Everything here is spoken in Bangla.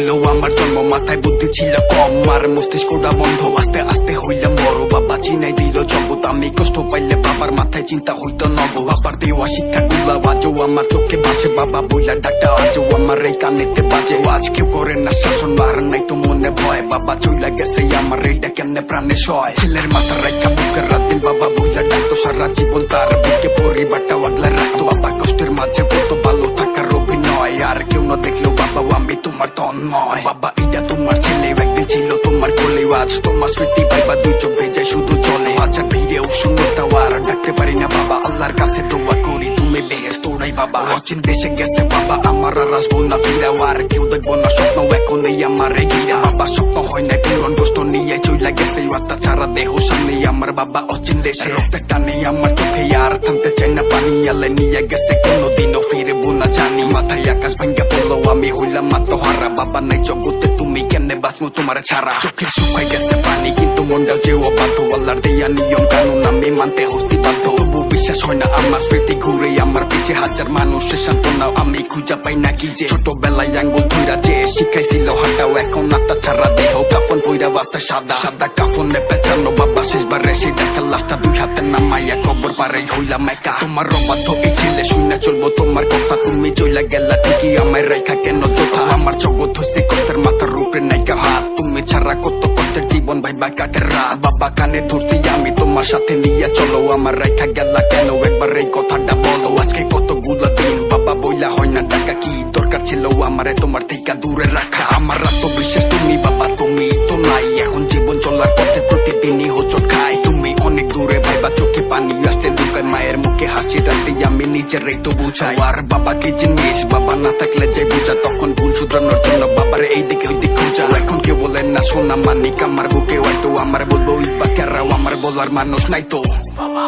হইলো আমার জন্ম, মাথায় বুদ্ধি ছিল কম, আর মস্তিষ্কটা বন্ধ। আস্তে আস্তে হইলাম বড়, বাবা চিনাই দিল জগৎ। আমি কষ্ট পাইলে বাবার মাথায় চিন্তা হইতো নব। বাবার দেওয়া শিক্ষা গুলা বাজো আমার চোখে ভাসে, বাবা বইলা ডাক্তা আজও আমার এই কানেতে বাজে। আজ কেউ করে না শাসন, আর নাই তো মনে ভয়, বাবা চইলা গেছে আমার এইটা কেমনে প্রাণে সয়। ছেলের মাথা রাখা বুকের রাত দিন বাবা বইলা ডাকতো, সারা জীবন তার বুকে পরিবারটা আগলা রাখতো। বাবা কষ্টের মাঝে কত ভালো থাকার অভিনয়, আর কেউ না দেখলেও বাবা আমি তোমার তন্ময়। বাবা এটা তোমার ছেলে, একদিন ছিল তোমার কোলে, আজ তোমার স্মৃতি পাইবা দুই চোখ ভেজে শুধু চলে। বাজার ভিড়েও শূন্যতা আর ডাকতে পারি না বাবা, আল্লাহর কাছে দোয়া করি তুমি বেহেশত ওড়াই বাবা। অচিন দেশে গেছে বাবা আমার, আর আসবো না ফিরাও, আর কেউ দেখবো না স্বপ্ন এখন এই আমার ঘিরা। বাবা স্বপ্ন হয় না পূরণ, কষ্ট নিয়ে চইলা গেছে আত্মা ছাড়া দেহ সামনে আমার বাবা অচিন দেশে। রক্তের টানে আমার চোখে আর থামতে চাই না পানি, আলে নিয়ে গেছে কোনোদিনও ফিরবো না জানি। মাথায় আকাশ ভাঙ্গা পড়লো আমি হইলাম আত্মহারা, বাবা নাই জগতে তুমি কেমনে বাঁচবো তোমার ছাড়া। চোখে শুকাই গেছে পানি কিন্তু মনটাও যে অবাধ্য, আল্লাহর দেয়া নিয়ম কানুন আমি মানতে হস্তি বাধ্য। তবু বিশ্বাস হয় না আমার স্মৃতি ঘুরে আমার পিছে, হাজার মানুষের সান্ত্বনা আমি খুঁজা পাই না কি যে। ছোটবেলায় আঙ্গুল ধইরা যে শিখাইছিল হাঁটাও, এখন আত্মা ছাড়া দেহ কাফন পইরা বাসে সাদা সাদা কাফনে পেঁচানো। বাবা শেষবার এসে দেখা লাশটা দুই হাতে নামাইয়া খবর পারে হইলাম একা। তোমার অবাধ্য এই ছেলে শুনে চলবো তোমার কথা, তুমি চইলা গেলা ঠিকই আমার রেখা কেন যোথা। আমার জগৎ হইছে কষ্টের মাথার উপরে নাইকা হাত, তুমি ছাড়া কত কষ্টের জীবন ভাইবা কাটের রাত। বাবা কানে ধরছি আমি তোমার সাথে নিয়ে চলো, আমার রেখা গেলা কেন একবার এই কথাটা বলো। আজকে কতগুলো দিন বাবা বইলা হয় না টাকা, কি দরকার ছিল আমারে তোমার থেকে দূরে রাখা। আমার আত্মবিশ্বাস তুমি বাবা তুমি তো নাই, এখন জীবন চলার পথে প্রতিদিনই হোঁচট খাই। তুমি অনেক দূরে ভাইবা চোখে পানি আসতে ঢুকায়, মায়ের মুখে হাসি রাখতে আমি নিজেরাই তো বুঝাই। আর বাবা কি জিনিস বাবা না থাকলে যে বুঝা, তখন ভুল শুধরানোর জন্য বাবার এই দিকে ওই দিক খুঁজা। এখন কেউ বলেন না সোনা মানিক আমার বুকে হয়তো, আমার বলবো ইবা কেরাও আমার বলার মানুষ নাই তো বাবা।